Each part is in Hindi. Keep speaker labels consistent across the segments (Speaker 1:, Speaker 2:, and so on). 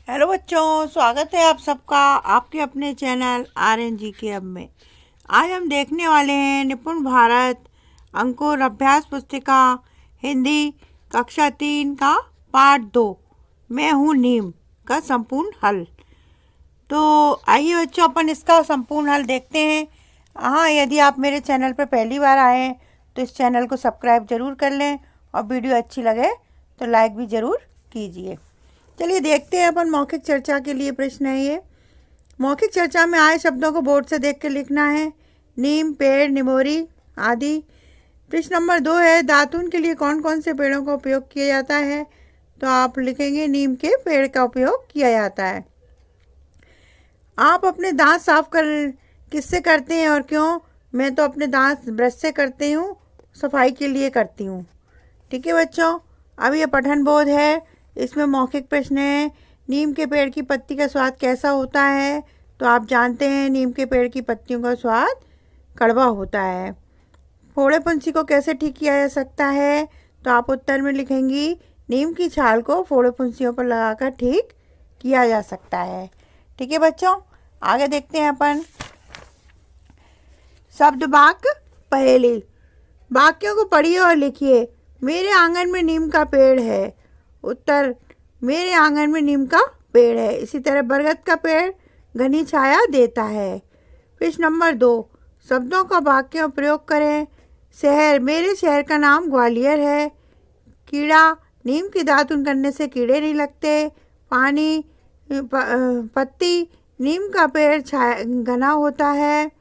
Speaker 1: हेलो बच्चों, स्वागत है आप सबका आपके अपने चैनल RNG के अब में। आज हम देखने वाले हैं निपुण भारत अंकुर अभ्यास पुस्तिका हिंदी कक्षा 3 का पाठ 2 मैं हूँ नीम का संपूर्ण हल। तो आइए बच्चों, अपन इसका संपूर्ण हल देखते हैं। हाँ, यदि आप मेरे चैनल पर पहली बार आए हैं तो इस चैनल को सब्सक्राइब ज़रूर कर लें और वीडियो अच्छी लगे तो लाइक भी ज़रूर कीजिए। चलिए देखते हैं अपन। मौखिक चर्चा के लिए प्रश्न है ये। मौखिक चर्चा में आए शब्दों को बोर्ड से देख कर लिखना है। नीम, पेड़, निमोरी आदि। प्रश्न नंबर 2 है, दातून के लिए कौन कौन से पेड़ों का उपयोग किया जाता है? तो आप लिखेंगे नीम के पेड़ का उपयोग किया जाता है। आप अपने दांत साफ कर किससे करते हैं और क्यों? मैं तो अपने दांत ब्रश से करती हूँ, सफाई के लिए करती हूँ। ठीक है बच्चों, अब ये पठन बोध है। इसमें मौखिक प्रश्न है, नीम के पेड़ की पत्ती का स्वाद कैसा होता है? तो आप जानते हैं नीम के पेड़ की पत्तियों का स्वाद कड़वा होता है। फोड़े फुंसी को कैसे ठीक किया जा सकता है? तो आप उत्तर में लिखेंगी नीम की छाल को फोड़े फुंसियों पर लगाकर ठीक किया जा सकता है। ठीक है बच्चों, आगे देखते हैं अपन। शब्द वाक्य पहेली। वाक्यों को पढ़िए और लिखिए। मेरे आंगन में नीम का पेड़ है। उत्तर, मेरे आंगन में नीम का पेड़ है। इसी तरह बरगद का पेड़ घनी छाया देता है। प्रश्न नंबर 2, शब्दों का वाक्य में प्रयोग करें। शहर, मेरे शहर का नाम ग्वालियर है। कीड़ा, नीम की दातुन करने से कीड़े नहीं लगते। पानी, पत्ती, नीम का पेड़ छाया घना होता है।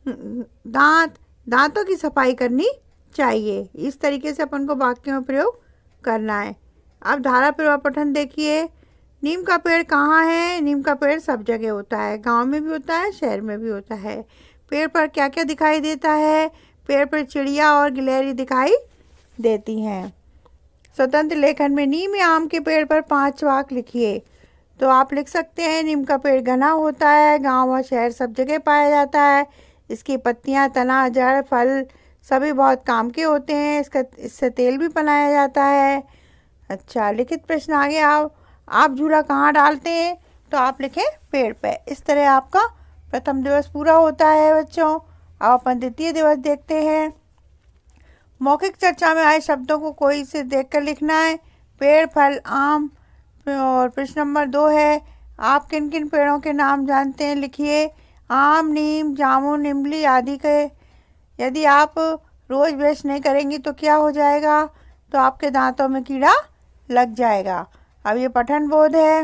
Speaker 1: दांत, दांतों की सफाई करनी चाहिए। इस तरीके से अपन को वाक्य में प्रयोग करना है। अब धारा प्रवाह पठन देखिए। नीम का पेड़ कहाँ है? नीम का पेड़ सब जगह होता है, गांव में भी होता है, शहर में भी होता है। पेड़ पर क्या क्या दिखाई देता है? पेड़ पर चिड़िया और गिलहरी दिखाई देती हैं। स्वतंत्र लेखन में नीम या आम के पेड़ पर 5 वाक्य लिखिए। तो आप लिख सकते हैं नीम का पेड़ घना होता है, गाँव और शहर सब जगह पाया जाता है। इसकी पत्तियाँ, तना, जड़, फल सभी बहुत काम के होते हैं। इससे तेल भी बनाया जाता है। अच्छा, लिखित प्रश्न आ गया। आप झूला कहाँ डालते हैं? तो आप लिखें पेड़ पे। इस तरह आपका प्रथम दिवस पूरा होता है बच्चों। अब अपन द्वितीय दिवस देखते हैं। मौखिक चर्चा में आए शब्दों को कोई से देखकर लिखना है। पेड़, फल, आम। और प्रश्न नंबर 2 है, आप किन किन पेड़ों के नाम जानते हैं? लिखिए। आम, नीम, जामुन, इमली आदि के। यदि आप रोज ब्रश नहीं करेंगी तो क्या हो जाएगा? तो आपके दांतों में कीड़ा लग जाएगा। अब ये पठन बोध है।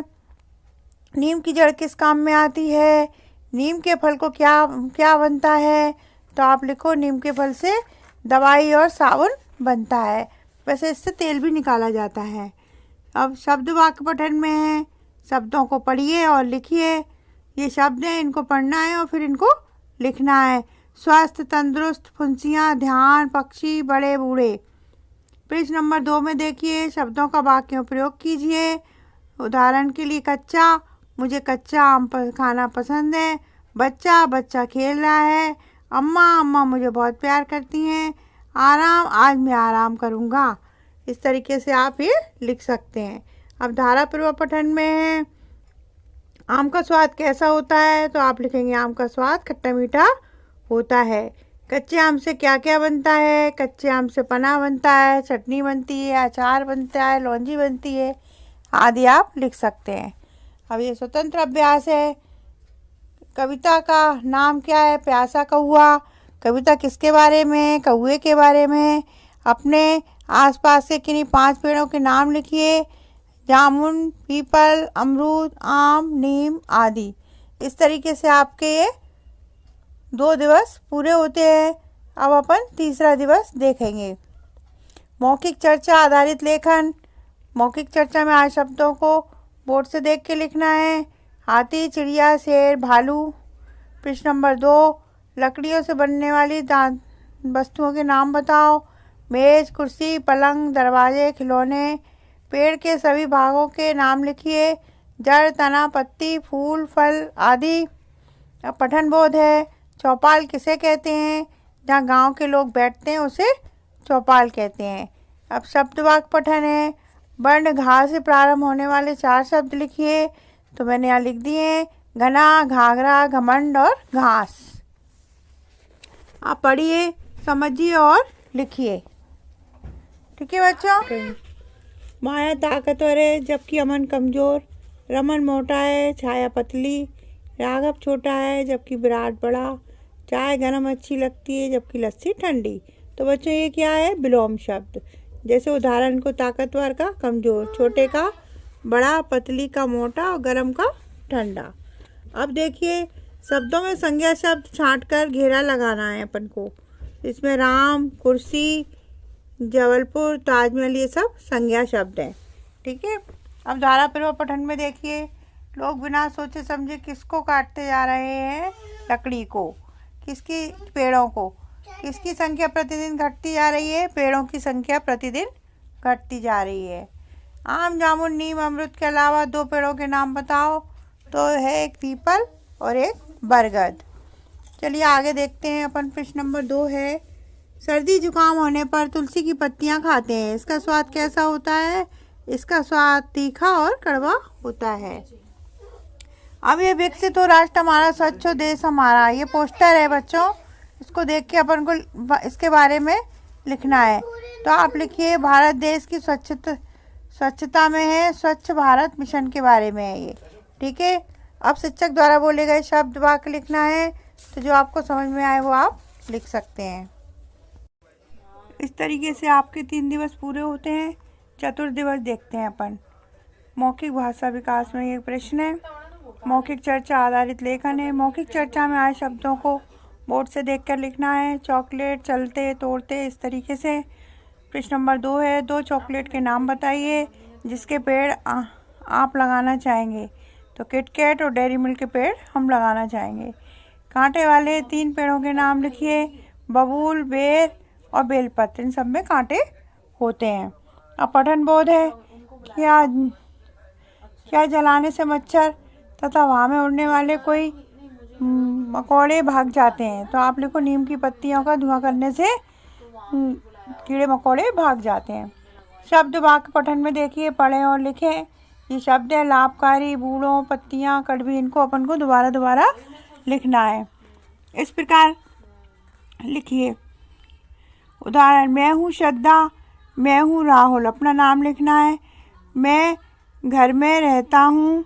Speaker 1: नीम की जड़ किस काम में आती है? नीम के फल को क्या क्या बनता है? तो आप लिखो नीम के फल से दवाई और साबुन बनता है। वैसे इससे तेल भी निकाला जाता है। अब शब्द वाक्य पठन में है। शब्दों को पढ़िए और लिखिए। ये शब्द हैं, इनको पढ़ना है और फिर इनको लिखना है। स्वस्थ, तंदुरुस्त, फुंसियाँ, ध्यान, पक्षी, बड़े बूढ़े। पेज नंबर 2 में देखिए, शब्दों का वाक्य में प्रयोग कीजिए। उदाहरण के लिए, कच्चा, मुझे कच्चा आम खाना पसंद है। बच्चा, बच्चा खेल रहा है। अम्मा, अम्मा मुझे बहुत प्यार करती हैं। आराम, आज मैं आराम करूँगा। इस तरीके से आप ये लिख सकते हैं। अब धारा प्रवाह पठन में है। आम का स्वाद कैसा होता है? तो आप लिखेंगे आम का स्वाद खट्टा मीठा होता है। कच्चे आम से क्या क्या बनता है? कच्चे आम से पन्ना बनता है, चटनी बनती है, अचार बनता है, लौंजी बनती है आदि आप लिख सकते हैं। अब ये स्वतंत्र अभ्यास है। कविता का नाम क्या है? प्यासा कौआ। कविता किसके बारे में? कौए के बारे में। अपने आसपास के किन्हीं 5 पेड़ों के नाम लिखिए। जामुन, पीपल, अमरूद, आम, नीम आदि। इस तरीके से आपके ये 2 दिवस पूरे होते हैं। अब अपन तीसरा दिवस देखेंगे। मौखिक चर्चा आधारित लेखन। मौखिक चर्चा में आए शब्दों को बोर्ड से देख के लिखना है। हाथी, चिड़िया, शेर, भालू। प्रश्न नंबर 2, लकड़ियों से बनने वाली वस्तुओं के नाम बताओ। मेज, कुर्सी, पलंग, दरवाजे, खिलौने। पेड़ के सभी भागों के नाम लिखिए। जड़, तना, पत्ती, फूल, फल आदि। अब पठन बोध है। चौपाल किसे कहते हैं? जहाँ गांव के लोग बैठते हैं उसे चौपाल कहते हैं। अब शब्द वाक्य पठन है। वर्ण घा से प्रारंभ होने वाले 4 शब्द लिखिए। तो मैंने यहाँ लिख दिए घना, घाघरा, घमंड और घास। आप पढ़िए, समझिए और लिखिए। ठीक है बच्चों। माया ताकतवर है जबकि अमन कमज़ोर, रमन मोटा है छाया पतली, राघव छोटा है जबकि विराट बड़ा, चाय गरम अच्छी लगती है जबकि लस्सी ठंडी। तो बच्चों ये क्या है? विलोम शब्द। जैसे उदाहरण को ताकतवर का कमज़ोर, छोटे का बड़ा, पतली का मोटा और गरम का ठंडा। अब देखिए शब्दों में संज्ञा शब्द छांटकर घेरा लगाना है अपन को। इसमें राम, कुर्सी, जबलपुर, ताजमहल ये सब संज्ञा शब्द हैं। ठीक है। अब धारापूर्वक पठन में देखिए, लोग बिना सोचे समझे किसको काटते जा रहे हैं? लकड़ी को। किसकी? पेड़ों को। किसकी संख्या प्रतिदिन घटती जा रही है? पेड़ों की संख्या प्रतिदिन घटती जा रही है। आम, जामुन, नीम, अमरूद के अलावा 2 पेड़ों के नाम बताओ। तो है एक पीपल और एक बरगद। चलिए आगे देखते हैं अपन। प्रश्न नंबर 2 है, सर्दी जुकाम होने पर तुलसी की पत्तियां खाते हैं, इसका स्वाद कैसा होता है? इसका स्वाद तीखा और कड़वा होता है। अब ये विकसित हो राष्ट्र हमारा, स्वच्छ हो देश हमारा, ये पोस्टर है बच्चों। इसको देख के अपन को इसके बारे में लिखना है। तो आप लिखिए भारत देश की स्वच्छता में है, स्वच्छ भारत मिशन के बारे में है ये। ठीक है। अब शिक्षक द्वारा बोले गए शब्द वाक्य लिखना है। तो जो आपको समझ में आए वो आप लिख सकते हैं। इस तरीके से आपके 3 दिवस पूरे होते हैं। चतुर्थ दिवस देखते हैं अपन। मौखिक भाषा विकास में एक प्रश्न है। मौखिक चर्चा आधारित लेखन है। मौखिक चर्चा में आए शब्दों को बोर्ड से देखकर लिखना है। चॉकलेट, चलते, तोड़ते, इस तरीके से। प्रश्न नंबर 2 है, 2 चॉकलेट के नाम बताइए जिसके पेड़ आप लगाना चाहेंगे। तो किटकैट और डेयरी मिल्क के पेड़ हम लगाना चाहेंगे। कांटे वाले 3 पेड़ों के नाम लिखिए। बबूल, बेर और बेलपत्र, इन सब में कांटे होते हैं। अब पठन बोध है, क्या जलाने से मच्छर तथा वहाँ में उड़ने वाले कोई मकोड़े भाग जाते हैं। तो आप लिखो नीम की पत्तियों का धुआं करने से कीड़े मकोड़े भाग जाते हैं। शब्द वाक्य पठन में देखिए, पढ़ें और लिखें। ये शब्द है लाभकारी, बूढ़ों, पत्तियाँ, कड़वी, इनको अपन को दोबारा लिखना है। इस प्रकार लिखिए। उदाहरण, मैं हूँ श्रद्धा, मैं हूँ राहुल, अपना नाम लिखना है। मैं घर में रहता हूँ,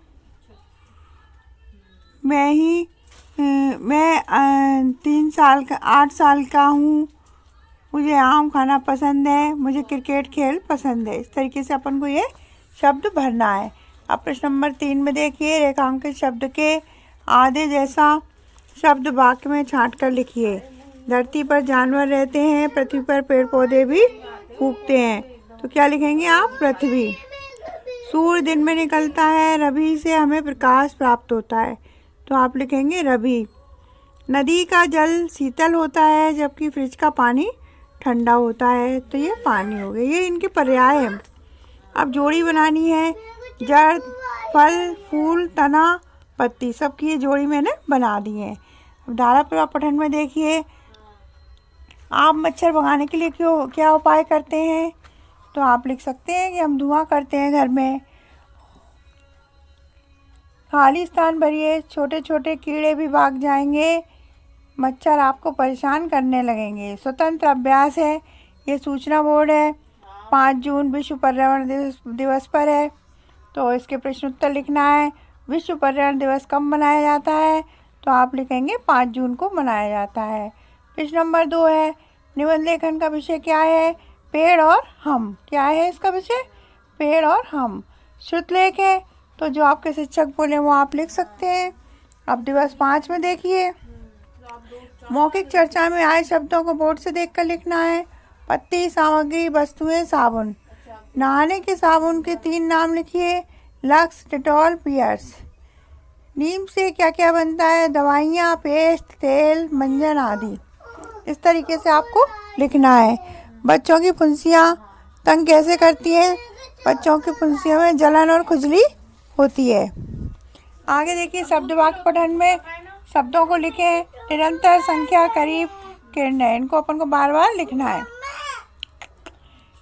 Speaker 1: मैं 8 साल का हूँ, मुझे आम खाना पसंद है, मुझे क्रिकेट खेल पसंद है। इस तरीके से अपन को ये शब्द भरना है। अब प्रश्न नंबर 3 में देखिए, रेखांकित शब्द के आधे जैसा शब्द वाक्य में छांट कर लिखिए। धरती पर जानवर रहते हैं, पृथ्वी पर पेड़ पौधे भी उगते हैं। तो क्या लिखेंगे आप? पृथ्वी। सूर्य दिन में निकलता है, रवि से हमें प्रकाश प्राप्त होता है। तो आप लिखेंगे रवि। नदी का जल शीतल होता है जबकि फ्रिज का पानी ठंडा होता है। तो ये पानी हो गए, ये इनके पर्याय हैं। अब जोड़ी बनानी है। जड़, फल, फूल, तना, पत्ती, सबकी ये जोड़ी मैंने बना दी है। अब धारापूर्वक पठन में देखिए, आप मच्छर भगाने के लिए क्या उपाय करते हैं? तो आप लिख सकते हैं कि हम धुआं करते हैं घर में। खाली स्थान भरिए, छोटे छोटे कीड़े भी भाग जाएंगे, मच्छर आपको परेशान करने लगेंगे। स्वतंत्र अभ्यास है, ये सूचना बोर्ड है। 5 जून विश्व पर्यावरण दिवस पर है। तो इसके प्रश्न उत्तर लिखना है। विश्व पर्यावरण दिवस कब मनाया जाता है? तो आप लिखेंगे 5 जून को मनाया जाता है। प्रश्न नंबर 2 है, निबंध लेखन का विषय क्या है? पेड़ और हम। क्या है इसका विषय? पेड़ और हम। श्रुतलेख है, तो जो आपके शिक्षक बोले वो आप लिख सकते हैं। अब दिवस 5 में देखिए, मौखिक चर्चा में आए शब्दों को बोर्ड से देखकर लिखना है। पत्ती, सामग्री, वस्तुएं, साबुन। नहाने के साबुन के 3 नाम लिखिए। Lux, Dettol, piers. नीम से क्या क्या बनता है? दवाइयाँ, पेस्ट, तेल, मंजन आदि। इस तरीके से आपको लिखना है। बच्चों की फुंसियाँ तंग कैसे करती हैं? बच्चों की फुंसियों में जलन और खुजली होती है। आगे देखिए, शब्द वाक्य पठन में शब्दों को लिखें। निरंतर, संख्या, करीब, किरणें, इनको अपन को बार बार लिखना है।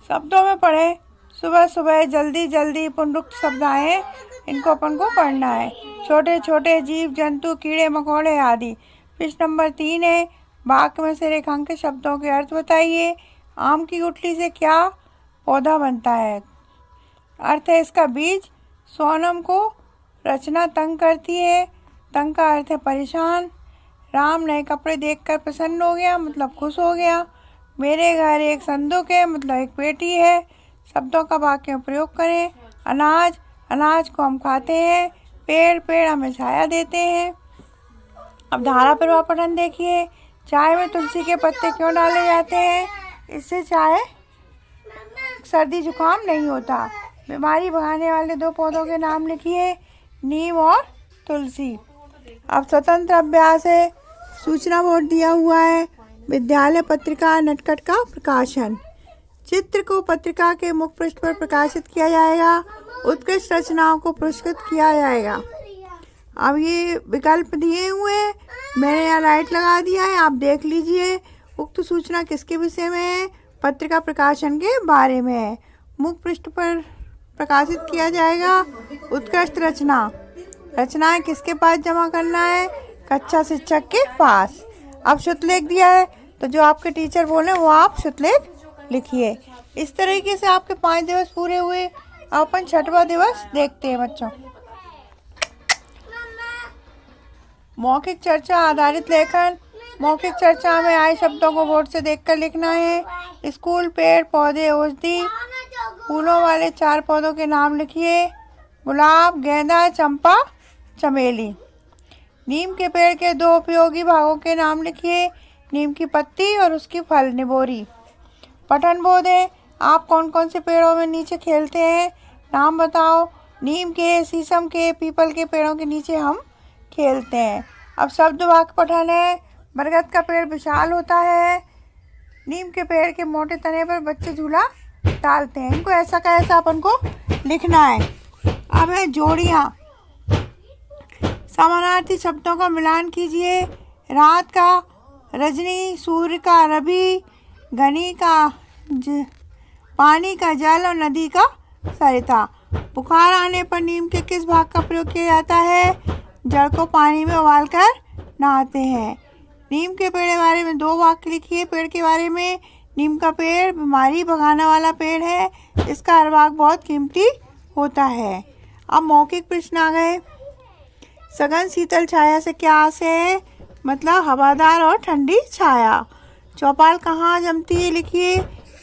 Speaker 1: शब्दों में पढ़ें। सुबह सुबह, जल्दी जल्दी, पुनरुक्त शब्द आए, इनको अपन को पढ़ना है। छोटे छोटे जीव जंतु, कीड़े मकोड़े आदि। पृष्ठ नंबर 3 है, वाक्य में से रेखांकित शब्दों के अर्थ बताइए। आम की गुठली से क्या पौधा बनता है? अर्थ है इसका बीज। सोनम को रचना तंग करती है। तंग का अर्थ है परेशान। राम नए कपड़े देखकर प्रसन्न हो गया, मतलब खुश हो गया। मेरे घर एक संदूक है, मतलब एक पेटी है। शब्दों का वाक्य में प्रयोग करें। अनाज, अनाज को हम खाते हैं। पेड़, पेड़ हमें छाया देते हैं। अब धारा प्रवाह पठन देखिए। चाय में तुलसी के पत्ते क्यों डाले जाते हैं? इससे चाय सर्दी जुकाम नहीं होता। बीमारी भगाने वाले 2 पौधों के नाम लिखिए, नीम और तुलसी। अब स्वतंत्र अभ्यास है। सूचना बोर्ड दिया हुआ है। विद्यालय पत्रिका नटखट का प्रकाशन। चित्र को पत्रिका के मुख्य पृष्ठ पर प्रकाशित किया जाएगा। उत्कृष्ट रचनाओं को पुरस्कृत किया जाएगा। अब ये विकल्प दिए हुए हैं, मैंने यहाँ लाइट लगा दिया है, आप देख लीजिए। उक्त सूचना किसके विषय में है? पत्रिका प्रकाशन के बारे में है। मुख्य पृष्ठ पर प्रकाशित किया जाएगा। उत्कृष्ट रचना, रचनाएं किसके पास जमा करना है? कक्षा शिक्षक के पास। अब शुद्धलेख दिया है, तो जो आपके टीचर बोले वो आप शुद्धलेख लिखिए। इस तरीके से आपके 5 दिवस पूरे हुए। अब अपन 6वां दिवस देखते हैं बच्चों। मौखिक चर्चा आधारित लेखन। मौखिक चर्चा में आए शब्दों को बोर्ड से देखकर लिखना है। स्कूल, पेड़, पौधे, औषधि, फूलों वाले 4 पौधों के नाम लिखिए। गुलाब, गेंदा, चंपा, चमेली। नीम के पेड़ के 2 उपयोगी भागों के नाम लिखिए, नीम की पत्ती और उसकी फल निबोरी। पठन बोध है, आप कौन कौन से पेड़ों में नीचे खेलते हैं? नाम बताओ। नीम के, शीशम के, पीपल के पेड़ों के नीचे हम खेलते हैं। अब शब्द वाक्य पठन है। बरगद का पेड़ विशाल होता है। नीम के पेड़ के मोटे तने पर बच्चे झूला डालते हैं। इनको ऐसा का ऐसा अपन को लिखना है। अब है जोड़ियाँ। समानार्थी शब्दों का मिलान कीजिए। रात का रजनी, सूर्य का रवि, घनी का पानी का जल और नदी का सरिता। बुखार आने पर नीम के किस भाग का प्रयोग किया जाता है? जड़ को पानी में उबालकर नहाते हैं। नीम के पेड़ के बारे में 2 वाक्य लिखिए। पेड़ के बारे में, नीम का पेड़ बीमारी भगाने वाला पेड़ है, इसका हर भाग बहुत कीमती होता है। अब मौखिक प्रश्न आ गए। सघन शीतल छाया से क्या आशय है? मतलब हवादार और ठंडी छाया। चौपाल कहाँ जमती है? लिखिए,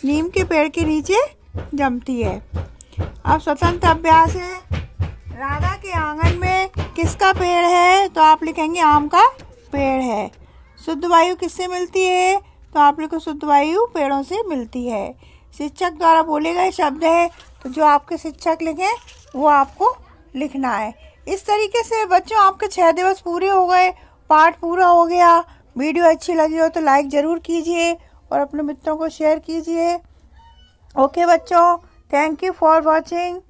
Speaker 1: नीम के पेड़ के नीचे जमती है। अब स्वतंत्र अभ्यास है। राधा के आंगन में किसका पेड़ है? तो आप लिखेंगे आम का पेड़ है। शुद्ध वायु किससे मिलती है? तो आप लिखो शुद्ध वायु पेड़ों से मिलती है। शिक्षक द्वारा बोले गए शब्द है, तो जो आपके शिक्षक लिखें वो आपको लिखना है। इस तरीके से बच्चों आपके 6 दिवस पूरे हो गए, पाठ पूरा हो गया। वीडियो अच्छी लगी हो तो लाइक ज़रूर कीजिए और अपने मित्रों को शेयर कीजिए। ओके बच्चों, थैंक यू फॉर वॉचिंग।